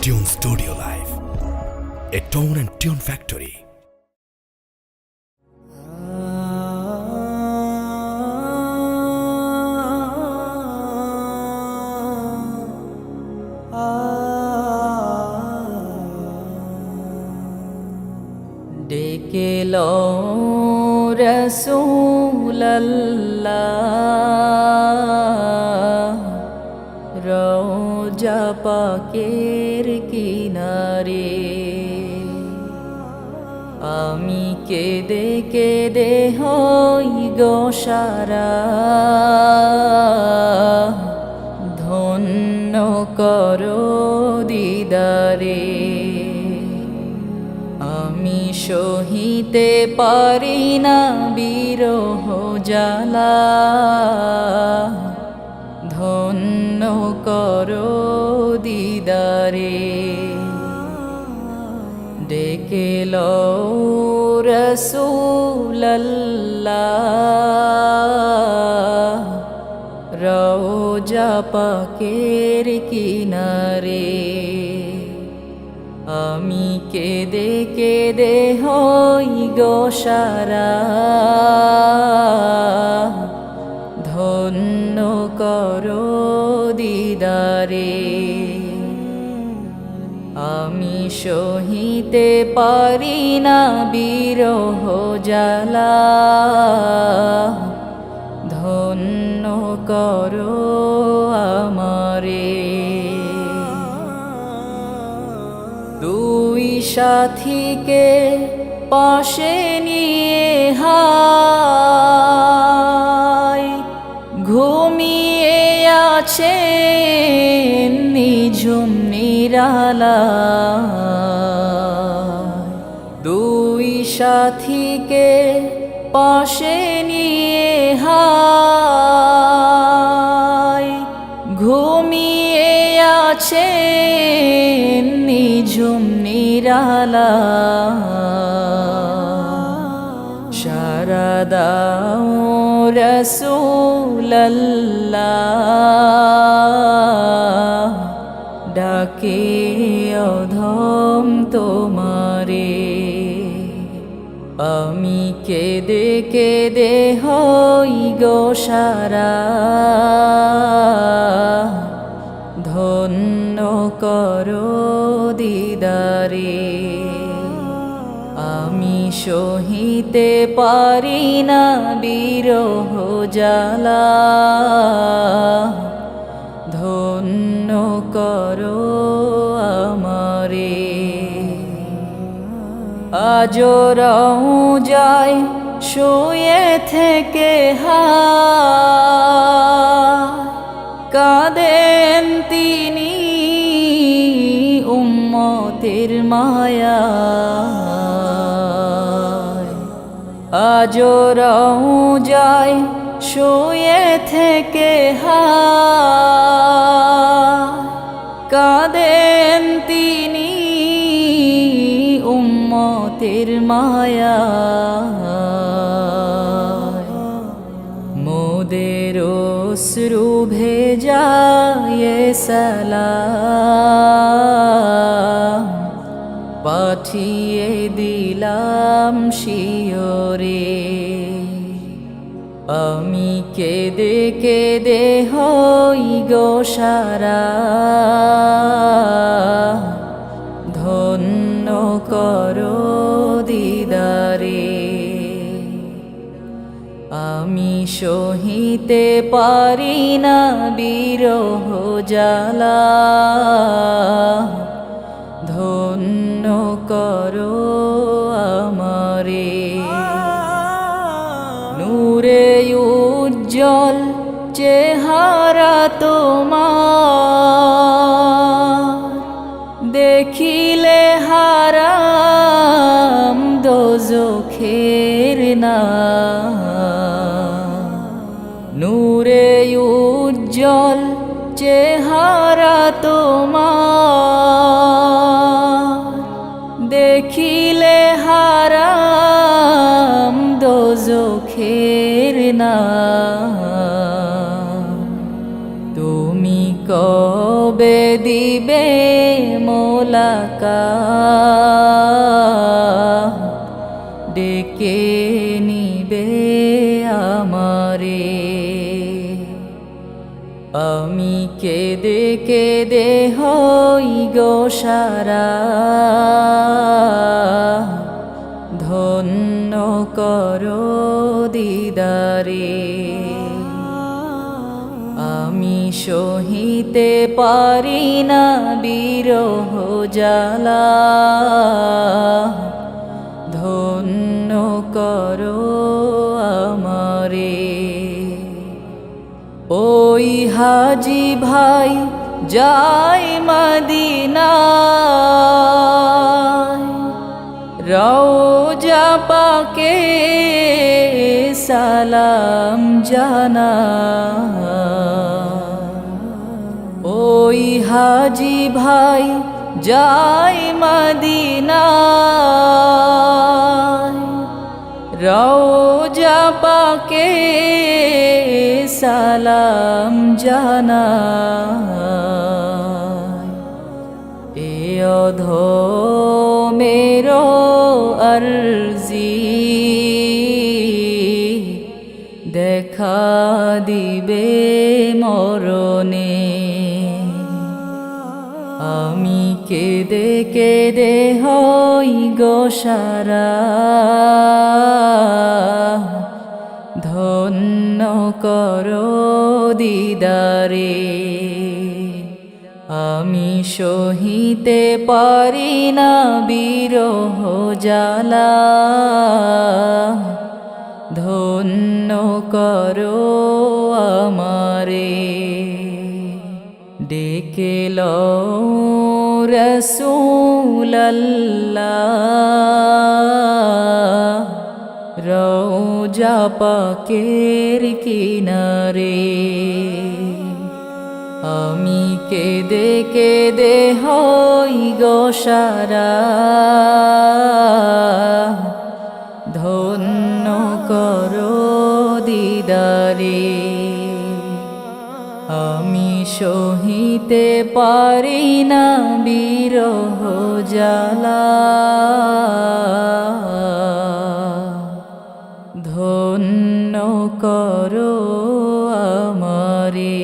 Tune Studio Live, a tone and tune factory. ডেকে লও রাসূলুল্লাহ রওজা পাকের কিনারে, আমি কেঁদে কেঁদে হই গো সারা, ধন্য করো দিদারে। আমি সহিতে পারি না বিরহ জ্বালা, ধন্য করো দিদারে। ডেকে লও রাসূলুল্লাহ রওজা পাকের কিনারে, আমি কেঁদে কেঁদে হই গো সারা, ধন্য করো দিদারে। আমি সহিতে পারি না বিরহ জ্বালা, ধন্য করো আমারে। দুই সাথীকে পাশে নিয়ে হায় ঘুমিয়ে আছেন নিঝুম নিরালায়। দুই সাথীকে পাশে নিয়ে হায় ঘুমিয়ে আছেন নিঝুম নিরালায়। সারা দাও রাসূলুল্লাহ ডাকে অধম তোমারে, আমি কেঁদে কেঁদে হই গো সারা, ধন্য করো দিদারে। আমি সহিতে পারি না বিরহ জ্বালা, ধন্য করো আমারে। আজ রওজায় শুয়ে থেকে কাঁদেন তিনি উম্মতের মায়ায়। আজ রওজায় শুয়ে থেকে কাঁদেন তিনি উম্মতের মায়ায়। মোদের অশ্রু ভেজায় সালাম পাঠিয়ে দিলাম শিয়রে, আমি কেঁদে কেঁদে হই গো সারা, ধন্য করো দিদারে। আমি সহিতে পারি না বিরহ জ্বালা, ধন্য করো আমারে। নূরে উজ্জ্বল চেহারা তোমার, দেখিলে হারাম দোজখের না। নূরে উজ্জ্বল চেহারা তোমার, দেখিলে হারাম দোজখের না। তুমি কবে দিবে রে মোলাকাত, ডেকে নিবে আমারে। আমি কেঁদে কেঁদে হই গো সারা, ধন্য করো দিদারে। আমি সহিতে পারি না বিরহ জ্বালা, ধন্য করো আমারে। ওই হাজি ভাই যায় মদিনায়, রওজা পাকে সালাম জানায়। ওই হাজি ভাই যায় মদিনায়, রওজা পাকে সালাম জানায়। এ অধমেরো আরজি, দেখা দিবে মরণে। আমি কেঁদে কেঁদে হই গো সারা, ধন্য করো দিদারে। আমি সহিতে পারি না বিরহ জ্বালা, ধন্য করো আমারে। ডেকে লও রাসূলাল্লাহ, রওজা পাকের কিনারে। আমি কেঁদে কেঁদে হই গো সারা, ধন্য করো দিদারে। আমি সহিতে পারি না বিরহ জ্বালা, ধন্য করো আমারে।